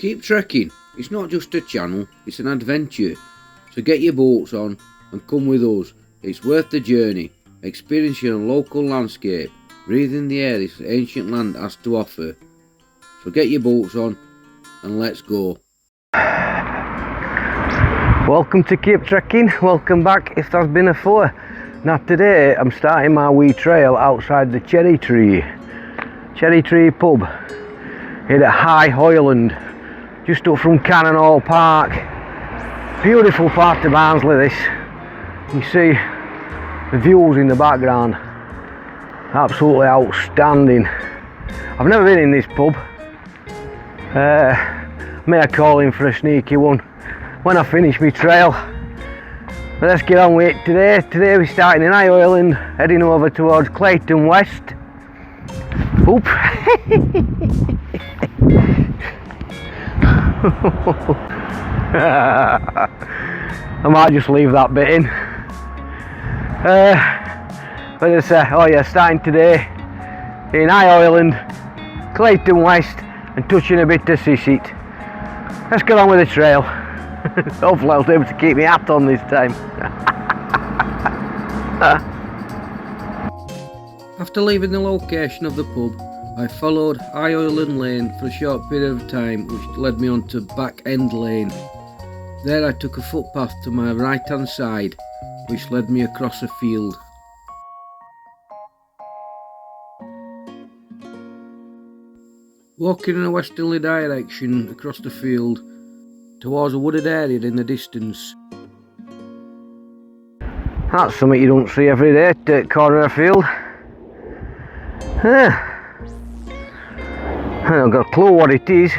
Keep trekking. It's not just a channel, it's an adventure. So get your boats on and come with us. It's worth the journey, experiencing a local landscape, breathing the air this ancient land has to offer. So get your boats on and let's go. Welcome to Keep Trekking, welcome back if there's been a four. Now today I'm starting my wee trail outside the Cherry Tree pub here at Hoyland, just up from Cannonall Park. Beautiful part of Barnsley this. You see the views in the background, absolutely outstanding. I've never been in this pub. May I call in for a sneaky one when I finish my trail. But let's get on with it today. Today we're starting in Hoyland, heading over towards Clayton West. Oop! I might just leave that bit in. But it's starting today in Hoyland, Clayton West, and touching a bit of Scissett. Let's get on with the trail. Hopefully I'll be able to keep my hat on this time. After leaving the location of the pub, I followed Hoyland Lane for a short period of time, which led me on to Back End Lane. There I took a footpath to my right hand side, which led me across a field. Walking in a westerly direction across the field towards a wooded area in the distance. That's something you don't see every day at the corner of a field. I haven't got a clue what it is.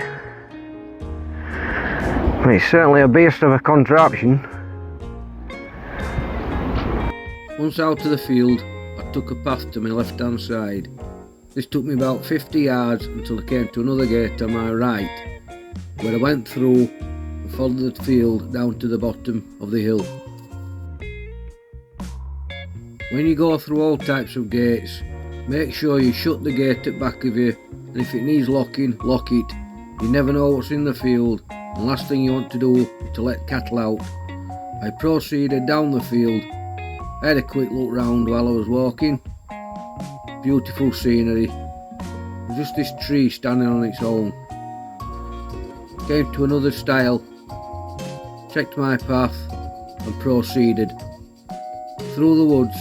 It's certainly a beast of a contraption. Once out of the field, I took a path to my left hand side. This took me about 50 yards until I came to another gate on my right, where I went through and followed the field down to the bottom of the hill. When you go through all types of gates, make sure you shut the gate at back of you, and if it needs locking, lock it. You never know what's in the field, and last thing you want to do is to let cattle out. I proceeded down the field. I had a quick look round while I was walking. Beautiful scenery. Just this tree standing on its own. Came to another stile, checked my path and proceeded. Through the woods,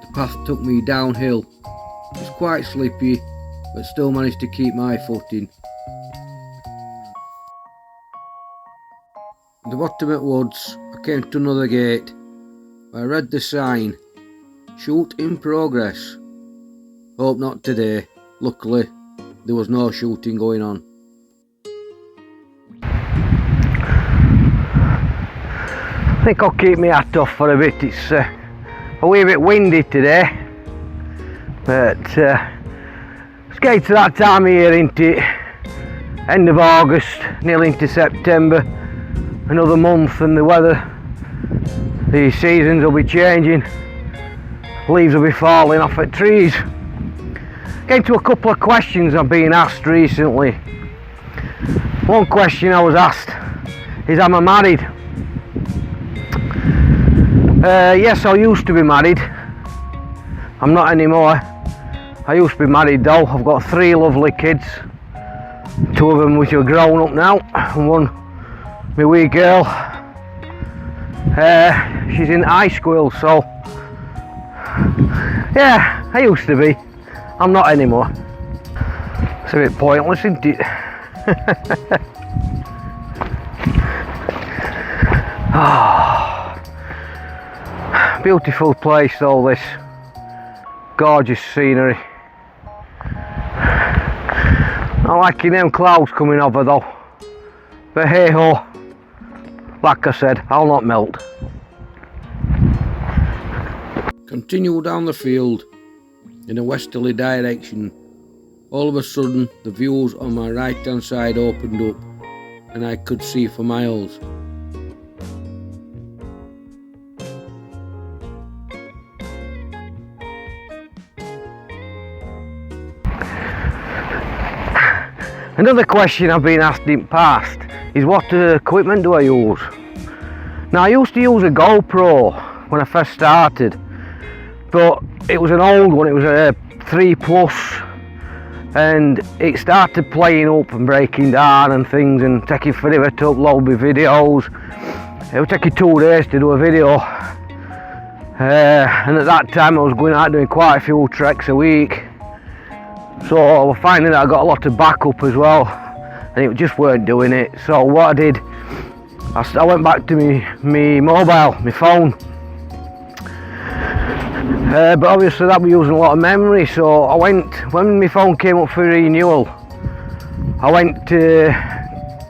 the path took me downhill. It was quite slippy, but still managed to keep my footing. At the bottom of the woods, I came to another gate. I read the sign, "Shoot in progress." Hope not today. Luckily, there was no shooting going on. I think I'll keep my hat off for a bit. It's a wee bit windy today, but it's getting to that time of year, isn't it? End of August, nearly into September. Another month and the weather, the seasons will be changing. Leaves will be falling off at trees. Getting to a couple of questions I've been asked recently. One question I was asked is, am I married? Yes, I used to be married. I'm not anymore. I used to be married though. I've got 3 lovely kids. 2 of them which are grown up now, and one, my wee girl. She's in high school, so yeah, I used to be. I'm not anymore. It's a bit pointless, isn't it? Oh, beautiful place though, this. Gorgeous scenery. Not liking them clouds coming over though. But hey ho, like I said, I'll not melt. Continue down the field in a westerly direction. All of a sudden, the views on my right hand side opened up and I could see for miles. Another question I've been asked in past is what equipment do I use? Now I used to use a GoPro when I first started, but it was an old one, it was a 3 Plus, and it started playing up and breaking down and things and taking forever to upload my videos. It would take you 2 days to do a video, and at that time I was going out doing quite a few treks a week, so I was finding that I got a lot of backup as well, and it just weren't doing it. So what I did, I went back to me mobile, my phone, but obviously that was using a lot of memory, so I went, when my phone came up for renewal, I went to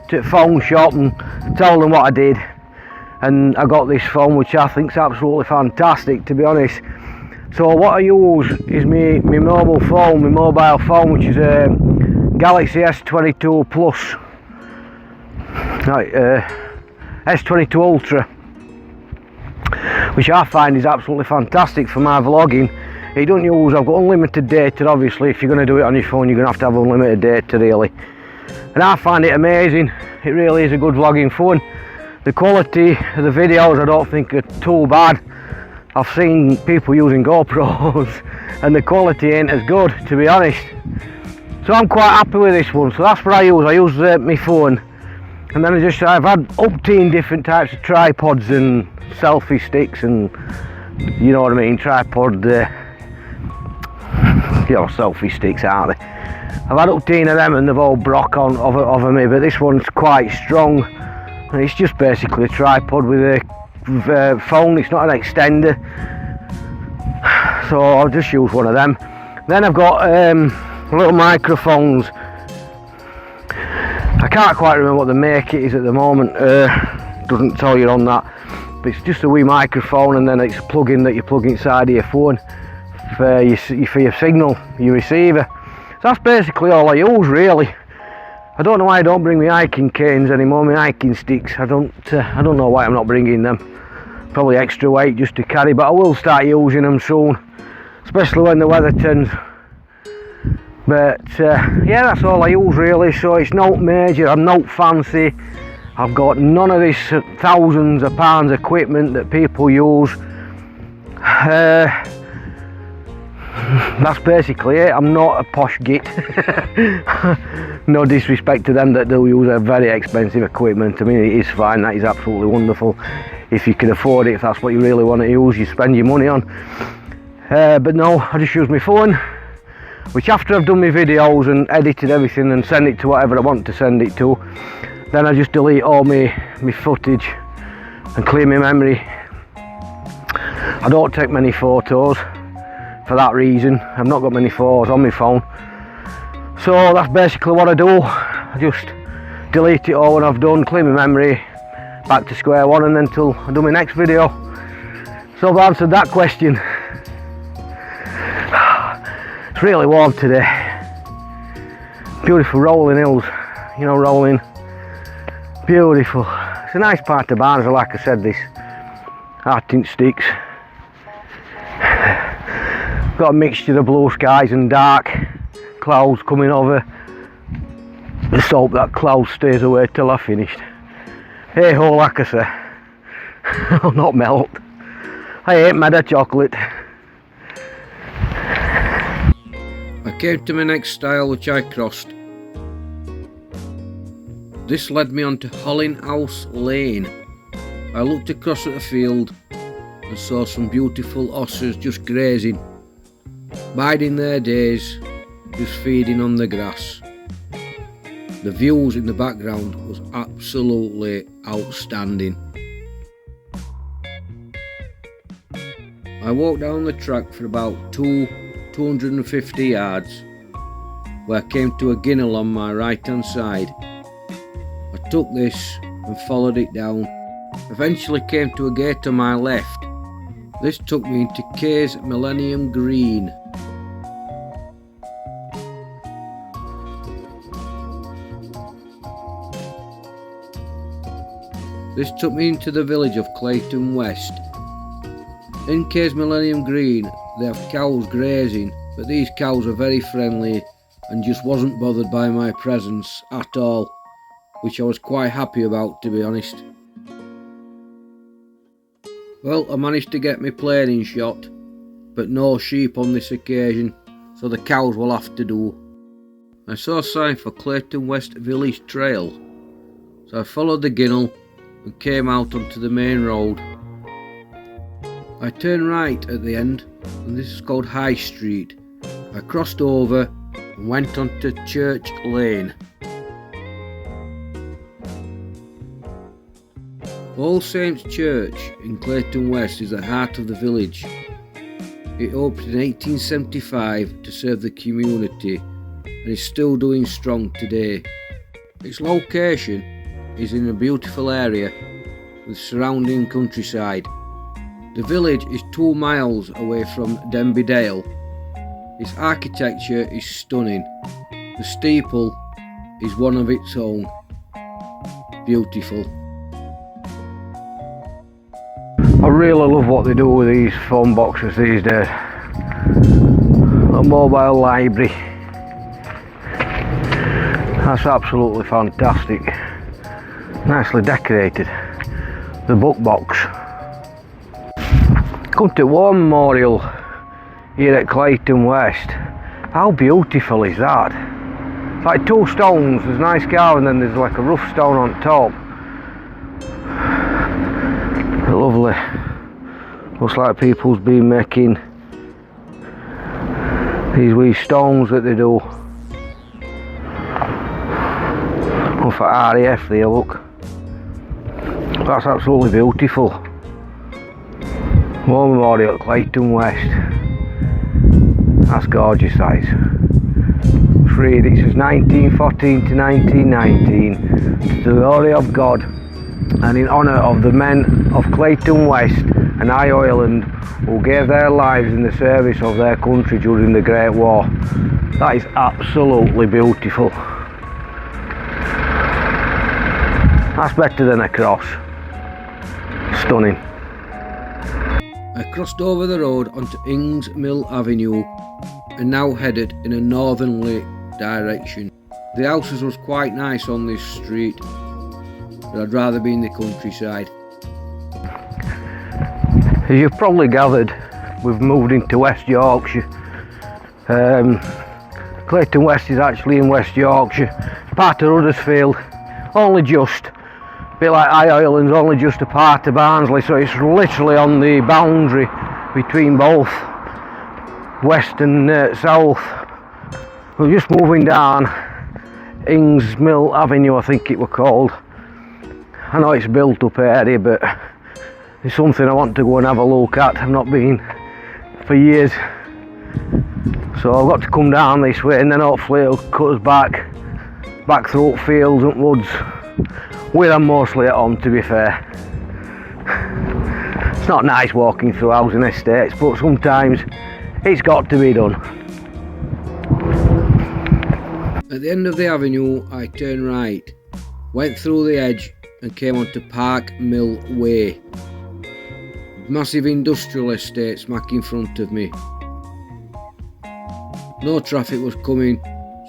the phone shop and told them what I did, and I got this phone which I think is absolutely fantastic, to be honest. So what I use is my mobile phone, which is a Galaxy S22 Plus, right, S22 Ultra, which I find is absolutely fantastic for my vlogging. It doesn't use, I've got unlimited data. Obviously if you're going to do it on your phone, you're going to have unlimited data really, and I find it amazing. It really is a good vlogging phone. The quality of the videos I don't think are too bad. I've seen people using GoPros and the quality ain't as good, to be honest. So I'm quite happy with this one. So that's what I use. I use my phone, and then I've had up to different types of tripods and selfie sticks, and you know what I mean, tripod, selfie sticks, aren't they? I've had up to of them and they've all broke on over me, but this one's quite strong, and it's just basically a tripod with a phone. It's not an extender, so I'll just use one of them. Then I've got little microphones. I can't quite remember what the make it is at the moment, doesn't tell you on that, but it's just a wee microphone, and then it's a plug-in that you plug inside of your phone for your signal, your receiver. So that's basically all I use really. I don't know why I don't bring my hiking canes anymore, my hiking sticks. I don't know why I'm not bringing them. Probably extra weight just to carry, but I will start using them soon, especially when the weather turns. But yeah, that's all I use really. So it's not major, I'm not fancy. I've got none of this thousands of pounds equipment that people use. That's basically it. I'm not a posh git. No disrespect to them that do use a very expensive equipment. I mean, it is fine, that is absolutely wonderful. If you can afford it, if that's what you really want to use, you spend your money on. But no, I just use my phone, which after I've done my videos and edited everything and send it to whatever I want to send it to, then I just delete all my footage and clear my memory. I don't take many photos for that reason. I've not got many photos on my phone, so that's basically what I do. I just delete it all when I've done, clear my memory, back to square one, and then till I do my next video. So I've answered that question. It's really warm today. Beautiful rolling hills, you know, rolling, beautiful. It's a nice part of Barnsley, like I said, this Arctic sticks. Got a mixture of blue skies and dark clouds coming over. Just hope that cloud stays away till I've finished. Hey ho, like I say, I'll not melt. I ain't mad at chocolate. I came to my next stile which I crossed. This led me onto Hoyland House Lane. I looked across at the field and saw some beautiful osses just grazing, biding their days, just feeding on the grass. The views in the background was absolutely outstanding. I walked down the track for about 250 yards, where I came to a ginnel on my right hand side. I took this and followed it down, eventually came to a gate on my left. This took me into Kay's Millennium Green. This took me into the village of Clayton West. In Kay's Millennium Green they have cows grazing, but these cows are very friendly and just wasn't bothered by my presence at all, which I was quite happy about, to be honest. Well, I managed to get my plane in shot, but no sheep on this occasion, so the cows will have to do. I saw a sign for Clayton West Village Trail, so I followed the ginnel and came out onto the main road. I turned right at the end, and this is called High Street. I crossed over and went onto Church Lane. All Saints Church in Clayton West is the heart of the village. It opened in 1875 to serve the community and is still doing strong today. Its location is in a beautiful area with surrounding countryside. The village is 2 miles away from Denby Dale. Its architecture is stunning. The steeple is one of its own. Beautiful. I really love what they do with these phone boxes these days. A mobile library. That's absolutely fantastic. Nicely decorated. The book box. Come to War Memorial here at Clayton West. How beautiful is that? It's like 2 stones, there's nice carving and then there's like a rough stone on top. Lovely. Looks like people's been making these wee stones that they do. Oh, for RAF there, look. That's absolutely beautiful. War Memorial at Clayton West. That's gorgeous, that is. Let's read it. It says 1914 to 1919. To the glory of God and in honour of the men of Clayton West and Hoyland who gave their lives in the service of their country during the Great War. That is absolutely beautiful. That's better than a cross. Stunning. I crossed over the road onto Ings Mill Avenue and now headed in a northerly direction. The houses was quite nice on this street, but I'd rather be in the countryside. As you've probably gathered, we've moved into West Yorkshire. Clayton West is actually in West Yorkshire, part of Huddersfield, only just, a bit like Hoyland's only just a part of Barnsley, so it's literally on the boundary between both west and south. We're just moving down Ings Mill Avenue, I think it was called. I know it's built up area, but it's something I want to go and have a look at. I've not been for years, so I've got to come down this way and then hopefully it'll cut us back through fields and woods where I'm mostly at home, to be fair. It's not nice walking through housing estates, but sometimes it's got to be done. At the end of the avenue I turned right, went through the edge and came onto Park Mill Way. Massive industrial estate smack in front of me. No traffic was coming,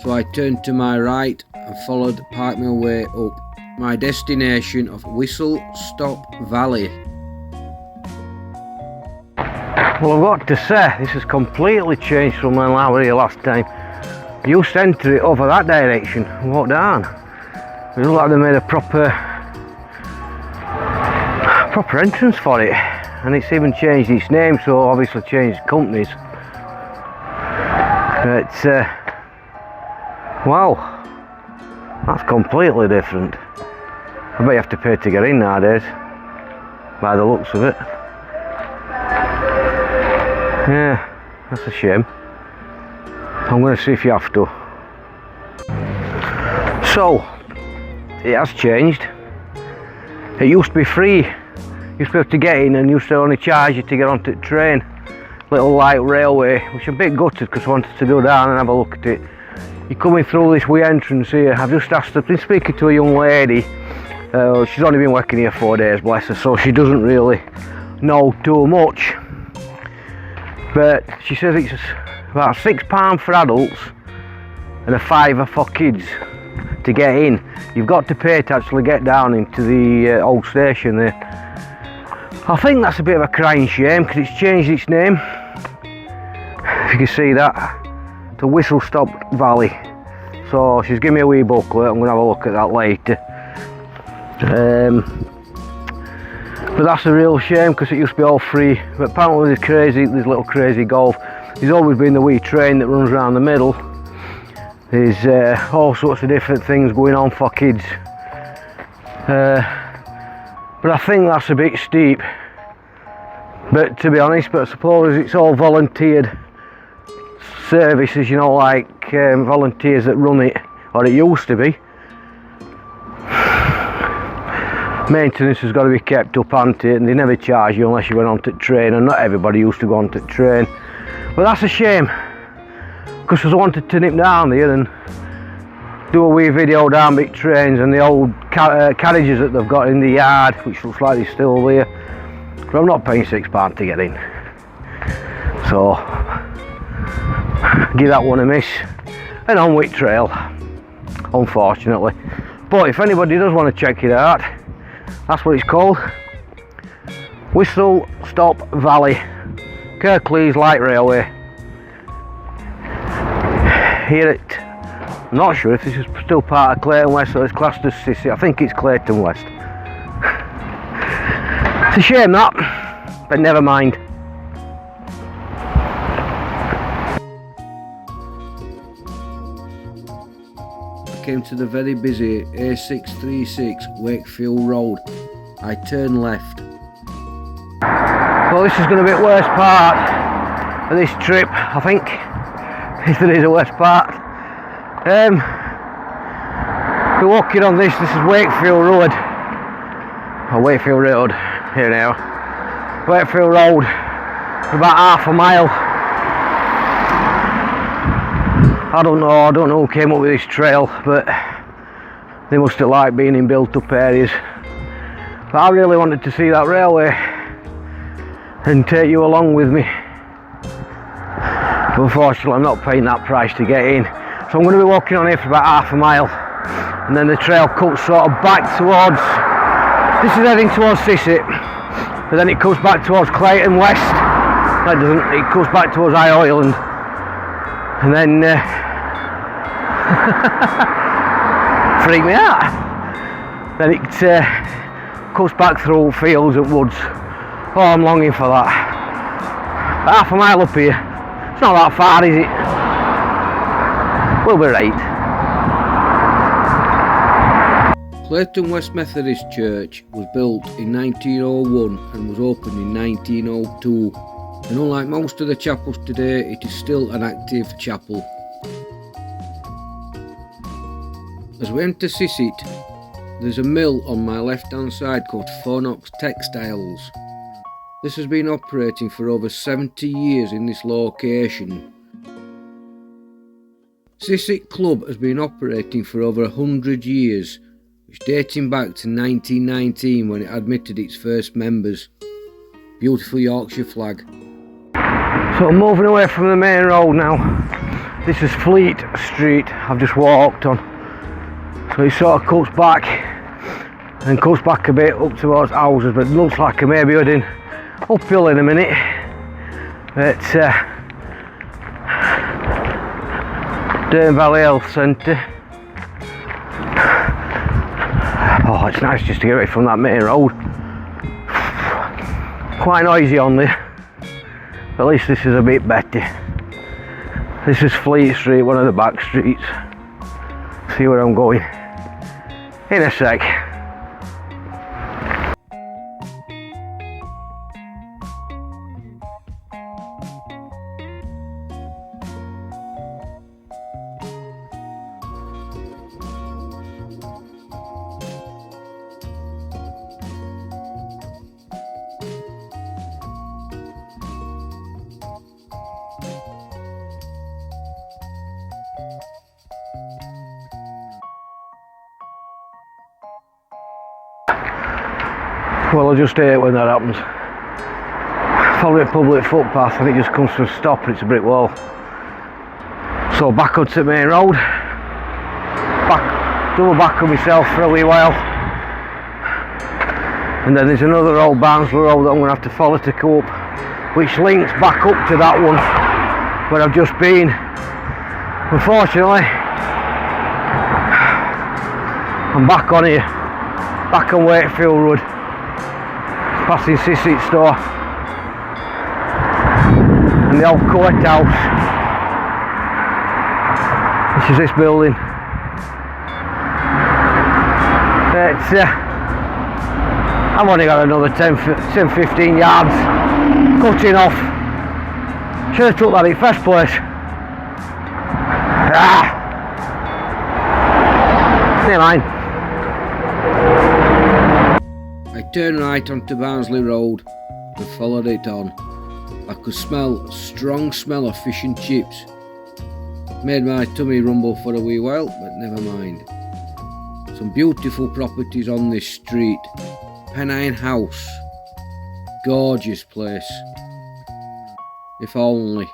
so I turned to my right and followed Park Mill Way up. My destination of Whistle Stop Valley. Well, I've got to say, this has completely changed from when I was here last time. I used to enter it over that direction and walk down. It looks like they made a proper entrance for it, and it's even changed its name, so obviously changed companies. But wow, that's completely different. I bet you have to pay to get in nowadays, by the looks of it. Yeah, that's a shame. I'm going to see if you have to. So, it has changed. It used to be free. You used to be able to get in and used to only charge you to get onto the train. Little light railway, which I'm a bit gutted because I wanted to go down and have a look at it. You're coming through this wee entrance here. I've just asked her, I've been speaking to a young lady. She's only been working here 4 days, bless her, so she doesn't really know too much. But she says it's about £6 for adults and a £5 for kids to get in. You've got to pay to actually get down into the old station there. I think that's a bit of a crying shame because it's changed its name, if you can see that, to Whistle Stop Valley. So she's given me a wee booklet, I'm going to have a look at that later. But that's a real shame because it used to be all free. But apparently this little crazy golf, there's always been the wee train that runs around the middle. There's all sorts of different things going on for kids. But I think that's a bit steep. But to be honest, but I suppose it's all volunteered services, you know, like volunteers that run it, or it used to be. Maintenance has got to be kept up, hasn't it? And they never charge you unless you went on to train, and not everybody used to go on to train. But that's a shame, because I wanted to nip down there and do a wee video down big trains and the old carriages that they've got in the yard, which looks like they're still there. But I'm not paying £6 to get in, so give that one a miss. And on with trail, unfortunately. But if anybody does want to check it out, that's what it's called. Whistle Stop Valley, Kirklees Light Railway. Here at, I'm not sure if this is still part of Clayton West, so it's classed as Scissett. I think it's Clayton West. It's a shame that, but never mind. Came to the very busy A636 Wakefield Road. I turned left. Well, this is going to be the worst part of this trip, I think, if there is a worst part. We're walking on this is Wakefield Road. Oh, Wakefield Road, here now. Wakefield Road, about ½ mile. I don't know who came up with this trail, but they must have liked being in built up areas. But I really wanted to see that railway and take you along with me. But unfortunately I'm not paying that price to get in. So I'm going to be walking on here for about ½ mile, and then the trail cuts sort of back towards, this is heading towards Scissett, but then it cuts back towards Clayton West. That doesn't, it cuts back towards Hoyland. And then freak me out. Then it cuts back through fields and woods. Oh, I'm longing for that. ½ mile up here. It's not that far, is it? We'll be right. Clayton West Methodist Church was built in 1901 and was opened in 1902. And unlike most of the chapels today, it is still an active chapel. As we enter Scissett, there's a mill on my left hand side called Phonox Textiles. This has been operating for over 70 years in this location. Scissett Club has been operating for over 100 years, which dating back to 1919 when it admitted its first members. Beautiful Yorkshire flag. So I'm moving away from the main road now. This is Fleet Street I've just walked on. So it sort of cuts back and cuts back a bit up towards houses, but it looks like I may be heading uphill in a minute. At Dearne Valley Health Centre. Oh, it's nice just to get away from that main road. Quite noisy on there. At least this is a bit better. This is Fleet Street, one of the back streets. See where I'm going in a sec. Well, I just hate when that happens. Following a public footpath and it just comes to a stop and it's a brick wall. So back onto the main road, double back on myself for a wee while, and then there's another old Barnsley road that I'm going to have to follow to cope, which links back up to that one where I've just been. Unfortunately, I'm back on here, back on Wakefield Road, passing Scissett store and the old courthouse. This is this building. I've only got another 10-15 yards cutting off. Should have took that in first place. Never mind. I turned right onto Barnsley Road and followed it on. I could smell a strong smell of fish and chips. Made my tummy rumble for a wee while, but never mind. Some beautiful properties on this street. Pennine House. Gorgeous place. If only.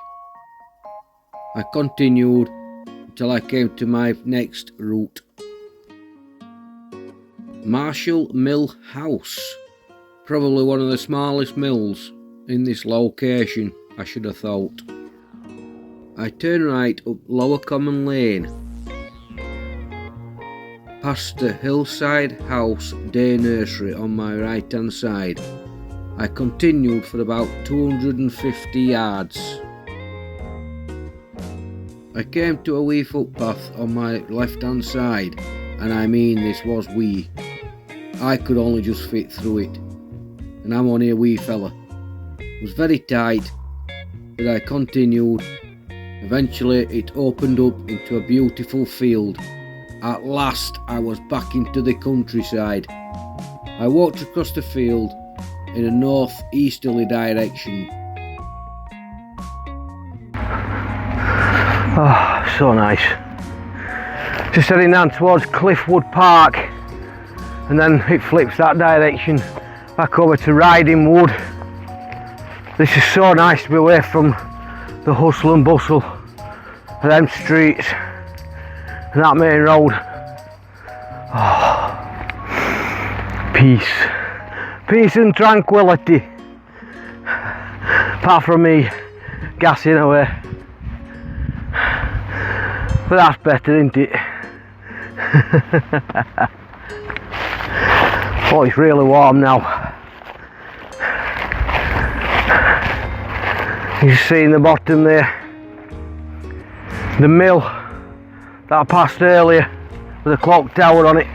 I continued until I came to my next route. Marshall Mill House. Probably one of the smallest mills in this location, I should have thought. I turn right up Lower Common Lane, past the Hillside House Day Nursery on my right hand side. I continued for about 250 yards. I came to a wee footpath on my left hand side, and I mean this was wee. I could only just fit through it, and I'm only a wee fella. It was very tight, but I continued. Eventually it opened up into a beautiful field. At last I was back into the countryside. I walked across the field in a north-easterly direction. Oh, so nice. Just heading down towards Cliffwood Park, and then it flips that direction back over to Riding Wood. This is so nice to be away from the hustle and bustle of them streets and that main road. Oh, peace and tranquility, apart from me gassing away, but that's better, isn't it? Oh, it's really warm now. You see in the bottom there, the mill that I passed earlier with a clock tower on it.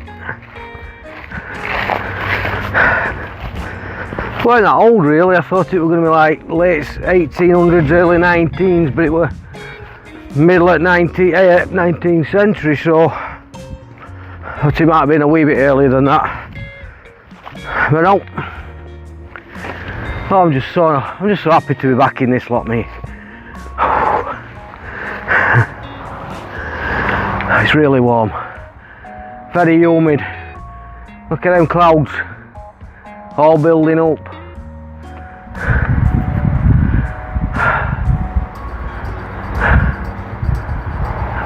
It wasn't that old really. I thought it was going to be like late 1800s, early 19s, but it was middle of 19th century, so I thought it might have been a wee bit earlier than that. But no. Oh, I'm just so happy to be back in this lot, mate. It's really warm, very humid. Look at them clouds, all building up.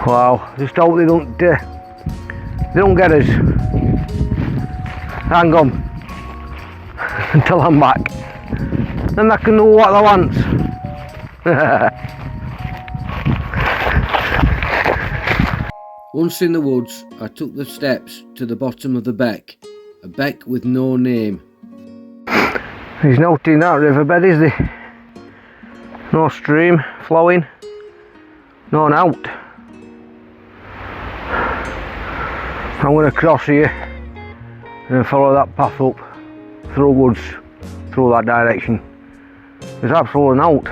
Wow, just hope they don't get us. Hang on until I'm back. Then I can do what I want. Once in the woods, I took the steps to the bottom of the beck, a beck with no name. There's nothing in that riverbed, is there? No stream flowing, no out. I'm going to cross here and then follow that path up through woods, through that direction. There's absolutely out.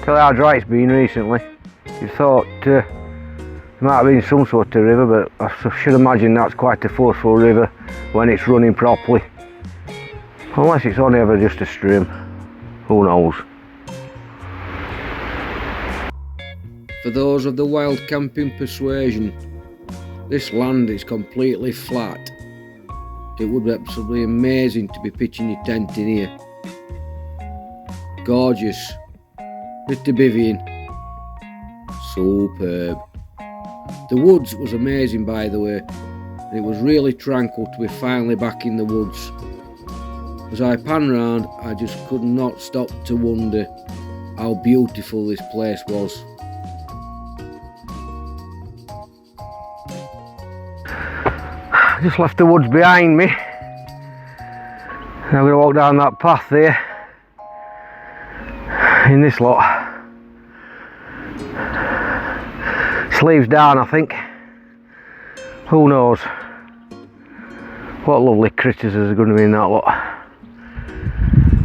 Tell you how dry it's been recently. You thought there might have been some sort of river, but I should imagine that's quite a forceful river when it's running properly. Unless it's only ever just a stream, who knows. For those of the wild camping persuasion, this land is completely flat. It would be absolutely amazing to be pitching your tent in here. Gorgeous, pretty bivvying, superb. The woods was amazing, by the way, and it was really tranquil to be finally back in the woods. As I pan round, I just could not stop to wonder how beautiful this place was. Just left the woods behind me. Now I'm going to walk down that path there in this lot. Sleeves down, I think. Who knows what lovely critters are going to be in that lot.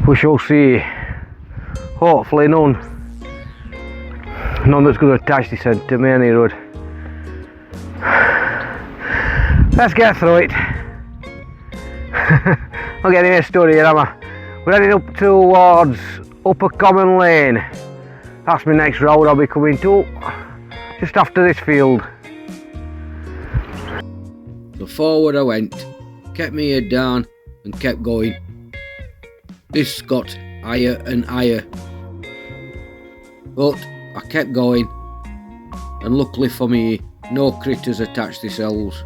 We shall see. Hopefully none that's going to attach this end to Mainy Road. Let's get through it. Not getting any story here, am I? We're heading up towards Upper Common Lane. That's my next road I'll be coming to, just after this field. So forward I went, kept my head down and kept going. This got higher and higher, but I kept going, and luckily for me, no critters attached themselves.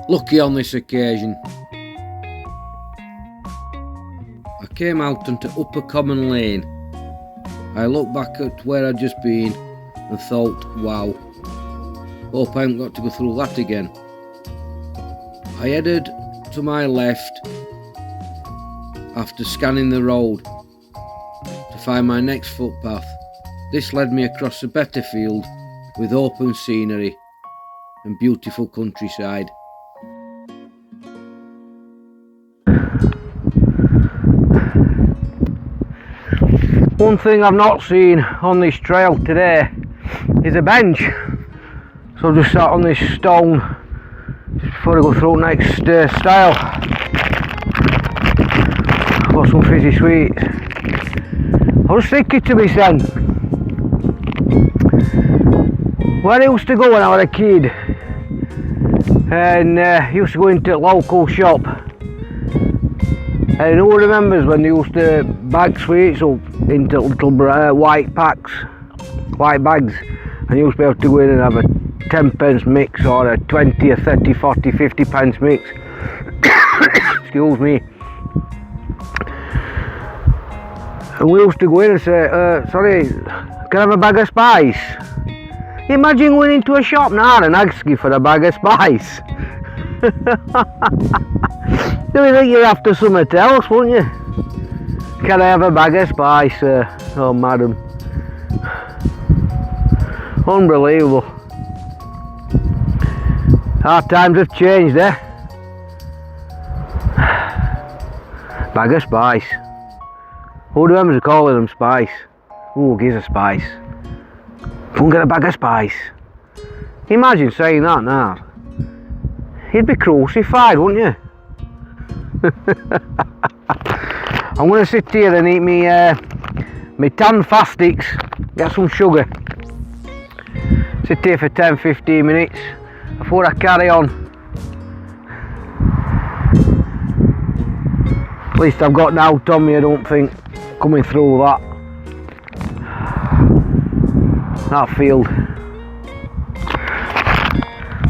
Lucky on this occasion. I came out onto Upper Common Lane. I looked back at where I'd just been and thought, wow, hope I haven't got to go through that again. I headed to my left after scanning the road to find my next footpath. This led me across a better field with open scenery and beautiful countryside. One thing I've not seen on this trail today is a bench. So I've just sat on this stone just before I go through the next stile. Got some fizzy sweets. I was thinking to myself, where I used to go when I was a kid, and used to go into a local shop, and who remembers when they used to bag sweets up into little white packs, white bags, and you used to be able to go in and have a 10 pence mix or a 20, a 30, 40, 50 pence mix. Excuse me. And we used to go in and say, sorry, can I have a bag of spice? Imagine going into a shop now and asking for a bag of spice. Do you think you're after something else, wouldn't you? Can I have a bag of spice, sir? Oh, madam. Unbelievable. Our times have changed, eh? Bag of spice. Who remembers calling them spice? Ooh, gives a spice. Go and get a bag of spice. Imagine saying that now. You'd be crucified, wouldn't you? I'm going to sit here and eat me tan fastics, get some sugar. Sit here for 10-15 minutes before I carry on. At least I've got an out on me, I don't think, coming through that field.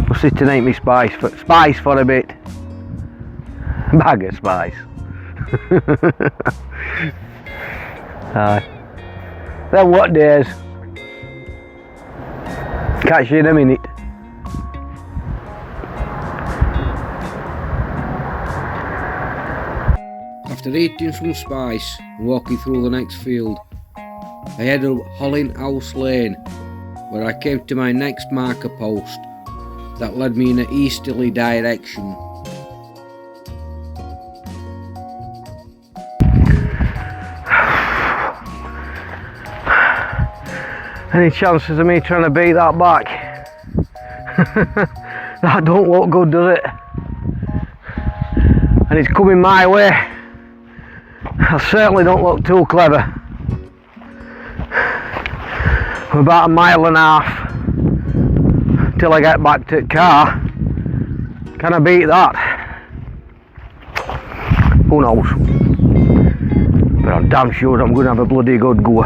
I'll sit and eat me spice for a bit. Bag of spice. Aye. Then what days? Catch you in a minute. After eating some spice and walking through the next field, I headed up Hoyland House Lane, where I came to my next marker post that led me in an easterly direction. Any chances of me trying to beat that back? That don't look good, does it? And it's coming my way. I certainly don't look too clever. I'm about 1.5 miles till I get back to the car. Can I beat that? Who knows? But I'm damn sure I'm going to have a bloody good go.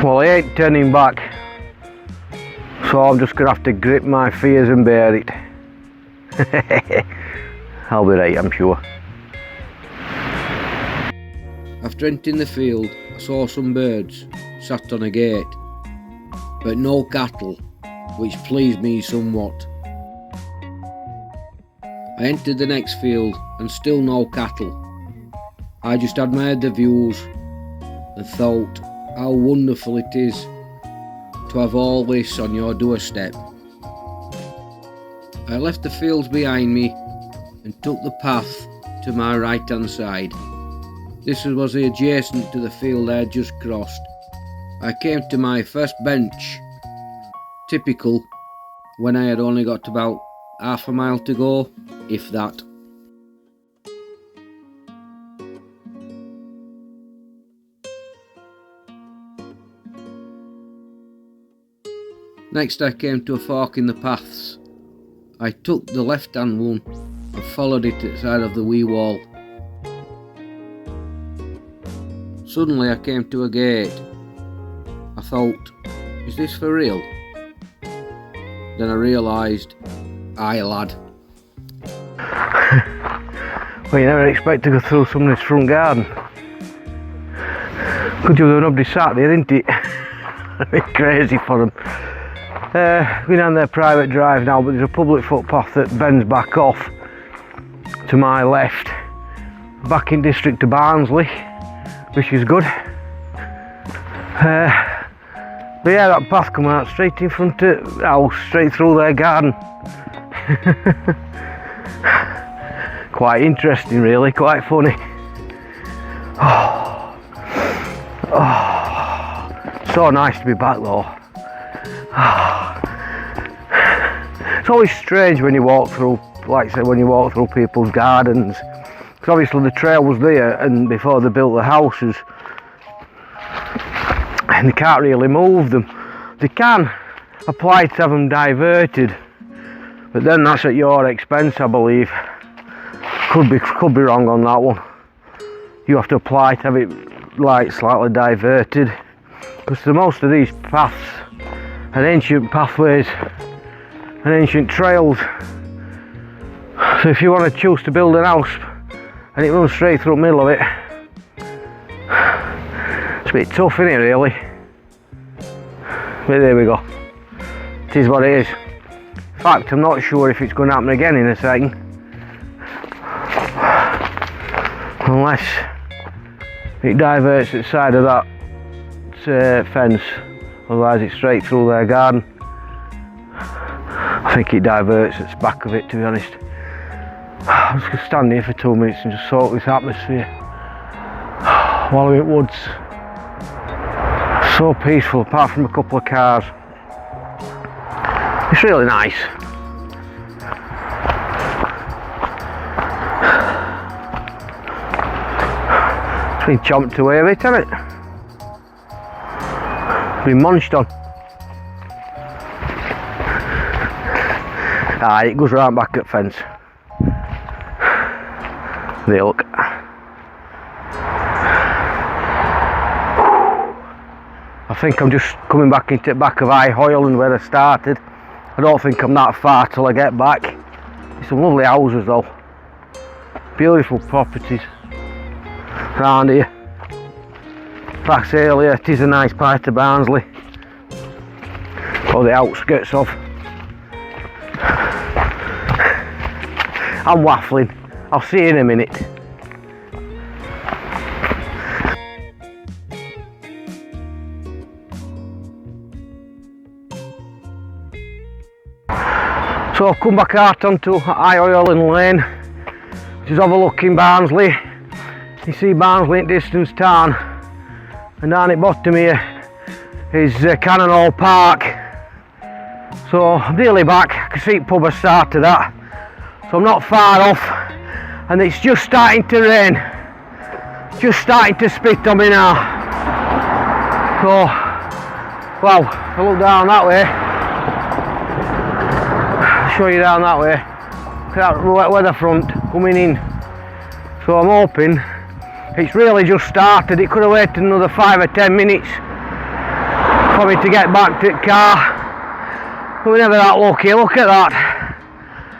Well, I ain't turning back, so I'm just gonna have to grip my fears and bear it. I'll be right, I'm sure. After entering the field, I saw some birds sat on a gate, but no cattle, which pleased me somewhat. I entered the next field and still no cattle. I just admired the views and thought how wonderful it is to have all this on your doorstep. I left the fields behind me and took the path to my right hand side. This was adjacent to the field I had just crossed. I came to my first bench, typical, when I had only got about half a mile to go, if that. Next I came to a fork in the paths. I took the left hand one and followed it at the side of the wee wall. Suddenly I came to a gate. I thought, is this for real? Then I realised, aye lad. Well, you never expect to go through somebody's front garden. Good job there nobody sat there, isn't it? A bit crazy for them. Going down their private drive now, but there's a public footpath that bends back off to my left, back in district to Barnsley, which is good. But yeah, that path come out straight in front of the house, straight through their garden. Quite interesting really, quite funny. So nice to be back though. It's always strange when you walk through, like I said, when you walk through people's gardens, because obviously the trail was there and before they built the houses, and they can't really move them. They can apply to have them diverted, but then that's at your expense, I believe. Could be wrong on that one. You have to apply to have it like slightly diverted, because most of these paths and ancient pathways and ancient trails. So if you want to choose to build an house and it runs straight through the middle of it, it's a bit tough, isn't it, really? But there we go. It is what it is. In fact, I'm not sure if it's going to happen again in a second. Unless it diverts at the side of that fence. Otherwise it's straight through their garden. I think it diverts at the back of it, to be honest. I'm just going to stand here for 2 minutes and just soak this atmosphere. Wallowit Woods. So peaceful apart from a couple of cars. It's really nice. It's been chomped away a bit, hasn't it? Been munched on. Aye, it goes right back at fence. There, look. I think I'm just coming back into the back of Hoyland where I started. I don't think I'm that far till I get back. There's some lovely houses though. Beautiful properties around here. Like I said earlier, it is a nice part of Barnsley, or the outskirts of. I'm waffling, I'll see you in a minute. So I've come back out onto Hoyland Lane, which is overlooking Barnsley. You see Barnsley in distance town, and down at bottom here is Cannon Hall Park. So I'm nearly back. I can see the pub has started that, so I'm not far off, and it's just starting to rain, just starting to spit on me now. So, well, if I look down that way, I'll show you down that way. Look at that weather front coming in. So I'm hoping it's really just started. It could have waited another 5 or 10 minutes for me to get back to the car. We were never that lucky. Look at that.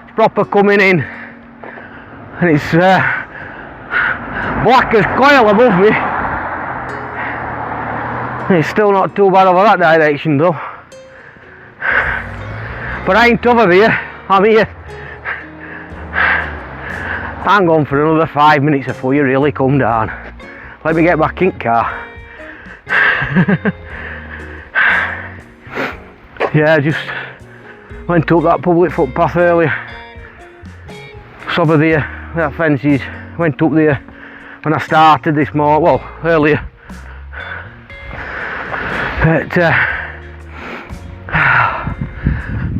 It's proper coming in. And it's black as coil above me. It's still not too bad over that direction though. But I ain't over here. I'm here. Hang on for another 5 minutes before you really come down. Let me get back in the car. Yeah, I just went up that public footpath earlier. It's over there, that fence is. Went up there when I started this morning, well, earlier. But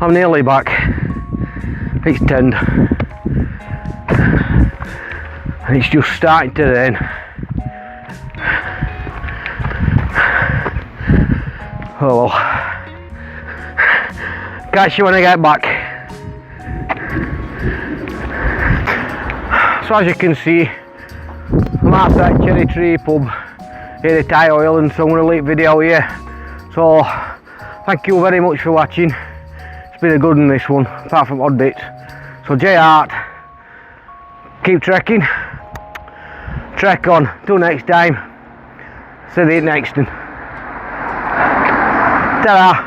I'm nearly back. It's 10 and it's just starting to rain. Oh well. Catch you when I get back. So as you can see, I'm at that Cherry Tree pub here at Hoyland, so I'm going to leave the video here. So thank you very much for watching. It's been a good one this one, apart from odd bits. So J-Art, keep trekking, trek on, till next time, see you next one. Ta-da!